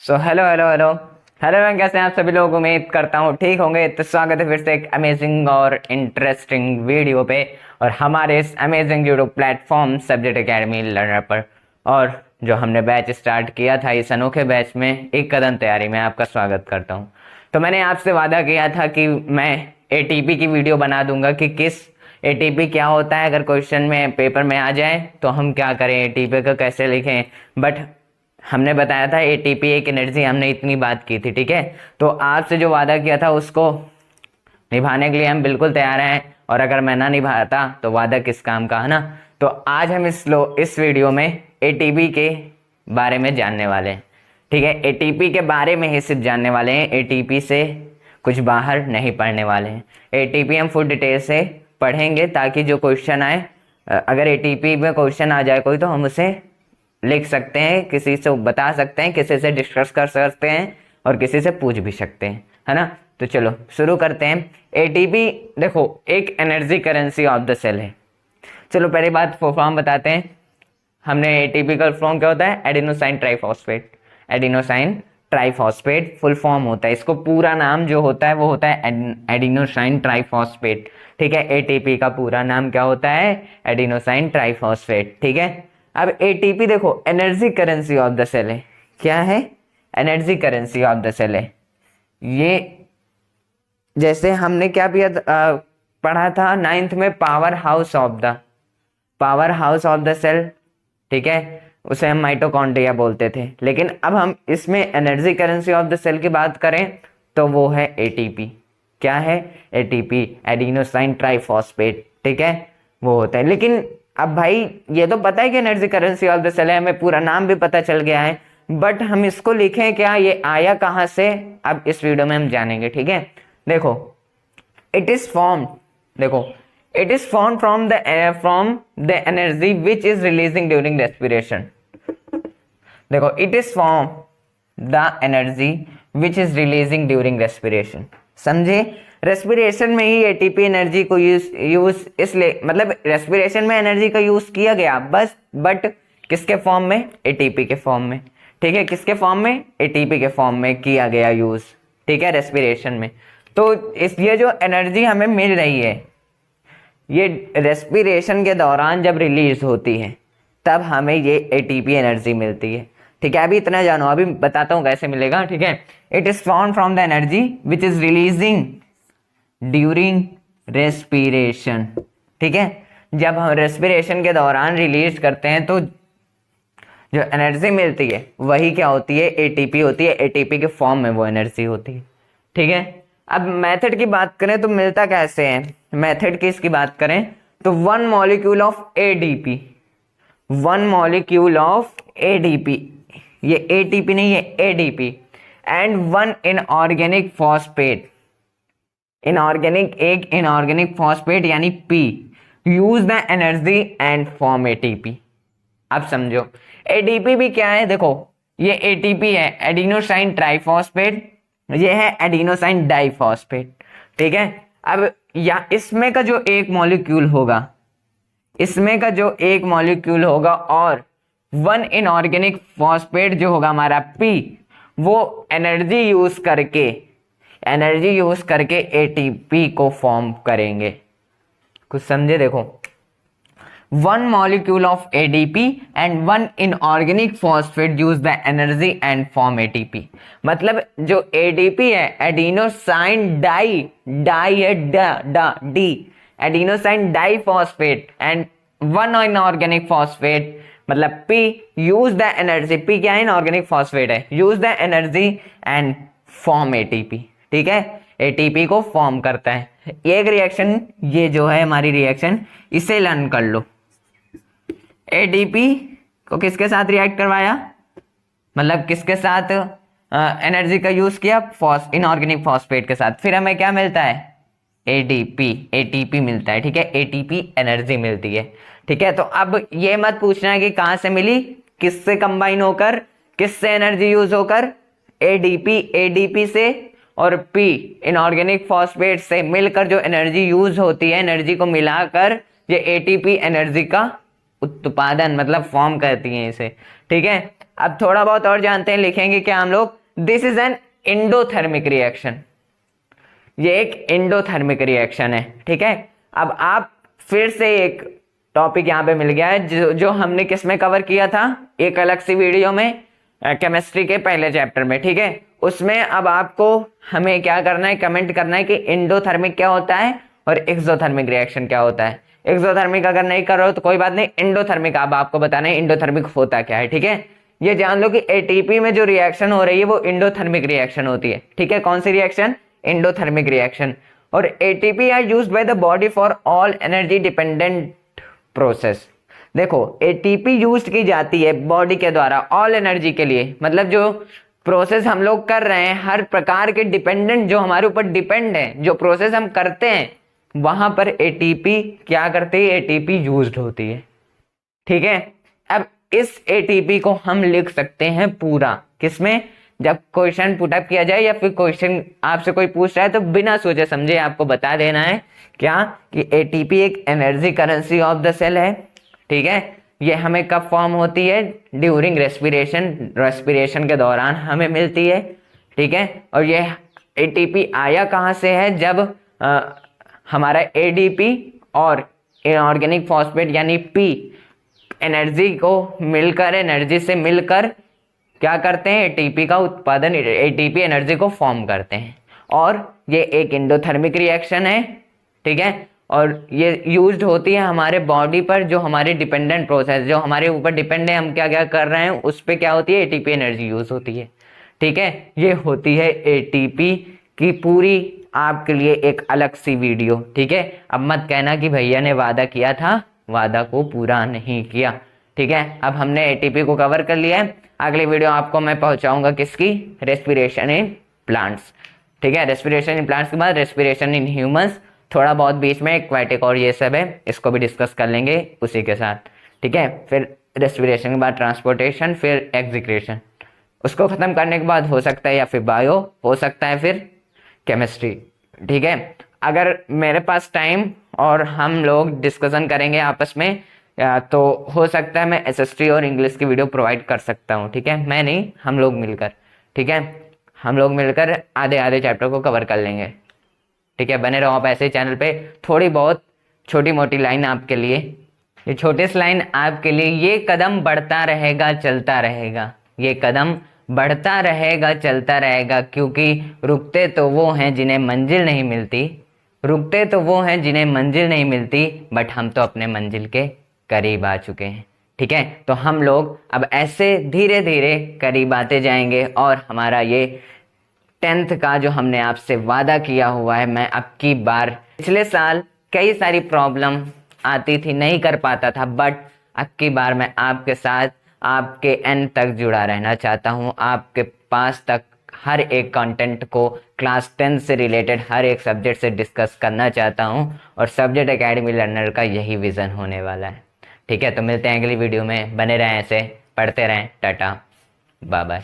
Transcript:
So hello hello hello hello ma'am, कैसे हैं आप सभी लोग। उम्मीद करता हूँ ठीक होंगे। तो स्वागत है फिर से एक अमेजिंग और इंटरेस्टिंग वीडियो पे और हमारे इस amazing YouTube platform subject academy learner पर। और जो हमने बैच स्टार्ट किया था, इस अनोखे बैच में एक कदम तैयारी में आपका स्वागत करता हूँ। तो मैंने आपसे वादा किया था कि मैं एटीपी की वीडियो बना दूंगा कि किस एटीपी क्या होता है, अगर क्वेश्चन में पेपर में आ जाए तो हम क्या करें, एटीपी का कैसे लिखें। बट हमने बताया था एटीपी एक एनर्जी, हमने इतनी बात की थी, ठीक है। तो आपसे जो वादा किया था उसको निभाने के लिए हम बिल्कुल तैयार हैं। और अगर मैं ना निभाता तो वादा किस काम का, है ना। तो आज हम इस वीडियो में एटीपी के बारे में जानने वाले हैं, ठीक है। एटीपी के बारे में ही सिर्फ जानने वाले हैं, एटीपी से कुछ बाहर नहीं पढ़ने वाले हैं। एटीपी हम फुल डिटेल से पढ़ेंगे ताकि जो क्वेश्चन आए, अगर एटीपी में क्वेश्चन आ जाए कोई, तो हम उसे लिख सकते हैं, किसी से बता सकते हैं, किसी से डिस्कस कर सकते हैं और किसी से पूछ भी सकते हैं, है ना। तो चलो शुरू करते हैं। एटीपी देखो एक energy currency of the cell है। चलो पहली बात फुल फॉर्म बताते हैं। हमने एटीपी का फॉर्म क्या होता है, adenosine triphosphate. Adenosine triphosphate full form होता है, इसको पूरा नाम जो होता है वो होता है एडिनोसाइन ट्राइफॉस्फेट, ठीक है। एटीपी का पूरा नाम क्या होता है, एडिनोसाइन ट्राइफॉस्फेट, ठीक है। अब एटीपी देखो energy currency of the cell है। क्या है, energy currency of the cell है। ये जैसे हमने क्या भी पढ़ा था नाइन्थ में, powerhouse of the cell, ठीक है। उसे हम माइटोकॉन्ड्रिया बोलते थे, लेकिन अब हम इसमें energy currency of the cell की बात करें तो वो है एटीपी। क्या है, एटीपी, एडिनोसाइन ट्राइफॉस्फेट, ठीक है, वो होता है। लेकिन अब भाई ये तो पता है कि energy currency of the cell है, हमें पूरा नाम भी पता चल गया है, बट हम इसको लिखें क्या, ये आया कहाँ से, अब इस वीडियो में हम जानेंगे, ठीक है। देखो it is formed, देखो it is formed from the air, from the energy which is releasing during respiration। देखो it is formed the energy which is releasing during respiration। समझे, रेस्पिरेशन में ही एटीपी एनर्जी को यूज इसलिए, मतलब respiration में energy का use किया गया बस, बट किसके फॉर्म में, एटीपी के फॉर्म में, ठीक है। किसके फॉर्म में, एटीपी के फॉर्म में किया गया यूज, ठीक है, रेस्पिरेशन में। तो इस ये जो एनर्जी हमें मिल रही है, ये रेस्पिरेशन के दौरान जब रिलीज होती है तब हमें ये एटीपी एनर्जी मिलती है, ठीक है। अभी इतना जानो, अभी बताता हूं कैसे मिलेगा, ठीक है। It is found from the energy which is releasing during respiration, ठीक है। जब हम रेस्पिरेशन के दौरान रिलीज करते हैं तो जो एनर्जी मिलती है वही क्या होती है, एटीपी होती है। एटीपी के फॉर्म में वो एनर्जी होती है, ठीक है। अब मेथड की बात करें तो मिलता कैसे है, मेथड की इसकी बात करें तो one molecule of ADP, one molecule of ADP, ये एटीपी नहीं है, ADP, and one inorganic phosphate, inorganic, एक इनऑर्गेनिक फॉस्फेट यानी P, use the energy and form ATP. अब समझो एडीपी भी क्या है, देखो ये एटीपी है, एडिनोसाइन ट्राइफॉस्फेट, ये है एडिनोसाइन डाइफॉस्फेट, ठीक है। अब या इसमें का जो एक मॉलिक्यूल होगा, इसमें का जो एक मॉलिक्यूल होगा और वन इनऑर्गेनिक फॉस्फेट जो होगा हमारा पी, वो एनर्जी यूज करके एटीपी को फॉर्म करेंगे। कुछ समझे, देखो one molecule of ADP and one inorganic phosphate use the energy and form ATP. मतलब जो एडीपी है, एडिनोसाइन डाई है, D, adenosine diphosphate, and one inorganic phosphate मतलब P, use the energy, P क्या है, इनऑर्गेनिक फॉस्फेट है, use the energy and form ATP, ठीक है। एटीपी को फॉर्म करता है। एक रिएक्शन ये जो है हमारी रिएक्शन, इसे लर्न कर लो। एडीपी को किसके साथ रिएक्ट करवाया, मतलब किसके साथ एनर्जी का यूज किया, इनऑर्गेनिक फॉस्फेट के साथ, फिर हमें क्या मिलता है, एडीपी, एटीपी मिलता है, ठीक है। एटीपी एनर्जी मिलती है, ठीक है। तो अब ये मत पूछना है कि कहां से मिली, किससे कंबाइन होकर, किससे एनर्जी यूज होकर, एडीपी से और पी इनऑर्गेनिक फॉस्फेट से मिलकर जो एनर्जी यूज होती है, एनर्जी को मिलाकर ये एटीपी एनर्जी का उत्पादन मतलब फॉर्म करती हैं इसे, ठीक है। अब थोड़ा बहुत और जानते हैं, लिखेंगे क्या हम लोग, this is an endothermic reaction, ये एक एंडोथर्मिक रिएक्शन है। ठीक है, अब आप फिर से एक टॉपिक यहाँ पे मिल गया है जो हमने किस में कवर किया था, एक अलग सी वीडियो में, केमिस्ट्री के पहले चैप्टर में। ठीक है, उसमें अब आपको हमें क्या करना है, कमेंट करना है कि एंडोथर्मिक क्या होता है और एक्सोथर्मिक रिएक्शन क्या होता है। एक्सोथर्मिक अगर नहीं कर रहे हो तो कोई बात नहीं, एंडोथर्मिक अब आपको बताना है एंडोथर्मिक होता क्या है। ठीक है, ये जान लो कि एटीपी में जो रिएक्शन हो रही है वो एंडोथर्मिक रिएक्शन होती है। ठीक है, कौन सी रिएक्शन, एंडोथर्मिक रिएक्शन। और ATP are used by the body for all energy dependent process. देखो एटीपी यूज की जाती है बॉडी के द्वारा ऑल एनर्जी के लिए, मतलब जो प्रोसेस हम लोग कर रहे हैं हर प्रकार के डिपेंडेंट, जो हमारे ऊपर डिपेंड है, जो प्रोसेस हम करते हैं वहां पर एटीपी क्या करती है, एटीपी यूज्ड होती है। ठीक है, अब इस एटीपी को हम लिख सकते हैं पूरा किसमें, जब क्वेश्चन पुटअप किया जाए या फिर क्वेश्चन आपसे कोई पूछ रहा है तो बिना सोचे समझे आपको बता देना है क्या, कि एटीपी एक energy currency of the cell है। ठीक है, ये हमें कब फॉर्म होती है, ड्यूरिंग रेस्पिरेशन, रेस्पिरेशन के दौरान हमें मिलती है। ठीक है, और ये एटीपी आया कहाँ से है, जब हमारा एडीपी और इनऑर्गेनिक फॉस्फेट यानी पी एनर्जी को मिलकर, एनर्जी से मिलकर क्या करते हैं, एटीपी का उत्पादन, एटीपी एनर्जी को फॉर्म करते हैं। और ये एक एंडोथर्मिक रिएक्शन है। ठीक है, और ये यूज्ड होती है हमारे बॉडी पर, जो हमारे डिपेंडेंट प्रोसेस, जो हमारे ऊपर डिपेंड है, हम क्या क्या कर रहे हैं उस पर क्या होती है, एटीपी एनर्जी यूज होती है। ठीक है, ये होती है एटीपी की पूरी आपके लिए एक अलग सी वीडियो। ठीक है, अब मत कहना कि भैया ने वादा किया था, वादा को पूरा नहीं किया। ठीक है, अब हमने एटीपी को कवर कर लिया है। अगली वीडियो आपको मैं पहुंचाऊंगा किसकी, रेस्पिरेशन इन प्लांट्स। ठीक है, रेस्पिरेशन इन प्लांट्स के बाद रेस्पिरेशन इन ह्यूमंस, थोड़ा बहुत बीच में एक्वाटिक और ये सब है, इसको भी डिस्कस कर लेंगे उसी के साथ। ठीक है, फिर रेस्पिरेशन के बाद ट्रांसपोर्टेशन, फिर एग्जीक्रेशन, उसको खत्म करने के बाद हो सकता है या फिर बायो, हो सकता है फिर केमिस्ट्री। ठीक है, अगर मेरे पास टाइम और हम लोग डिस्कशन करेंगे आपस में तो हो सकता है मैं एसएसटी और इंग्लिश की वीडियो प्रोवाइड कर सकता हूँ। ठीक है, मैं नहीं, हम लोग मिलकर। ठीक है, हम लोग मिलकर आधे आधे चैप्टर को कवर कर लेंगे। ठीक है, बने रहो आप ऐसे चैनल पे। थोड़ी बहुत छोटी मोटी लाइन आपके लिए, ये छोटी सी लाइन आपके लिए, ये कदम बढ़ता रहेगा चलता रहेगा, ये कदम बढ़ता रहेगा चलता रहेगा, क्योंकि रुकते तो वो हैं जिन्हें मंजिल नहीं मिलती, रुकते तो वो हैं जिन्हें मंजिल नहीं मिलती, बट हम तो अपने मंजिल के करीब आ चुके हैं। ठीक है, तो हम लोग अब ऐसे धीरे धीरे करीब आते जाएंगे और हमारा ये 10th का जो हमने आपसे वादा किया हुआ है, मैं अब की बार, पिछले साल कई सारी प्रॉब्लम आती थी, नहीं कर पाता था, बट अब की बार मैं आपके साथ आपके एंड तक जुड़ा रहना चाहता हूँ, आपके पास तक हर एक कंटेंट को क्लास 10 से रिलेटेड हर एक सब्जेक्ट से डिस्कस करना चाहता हूँ, और सब्जेक्ट एकेडमी लर्नर का यही विज़न होने वाला है। ठीक है, तो मिलते हैं अगली वीडियो में, बने रहें ऐसे, पढ़ते रहें, टाटा बाय बाय।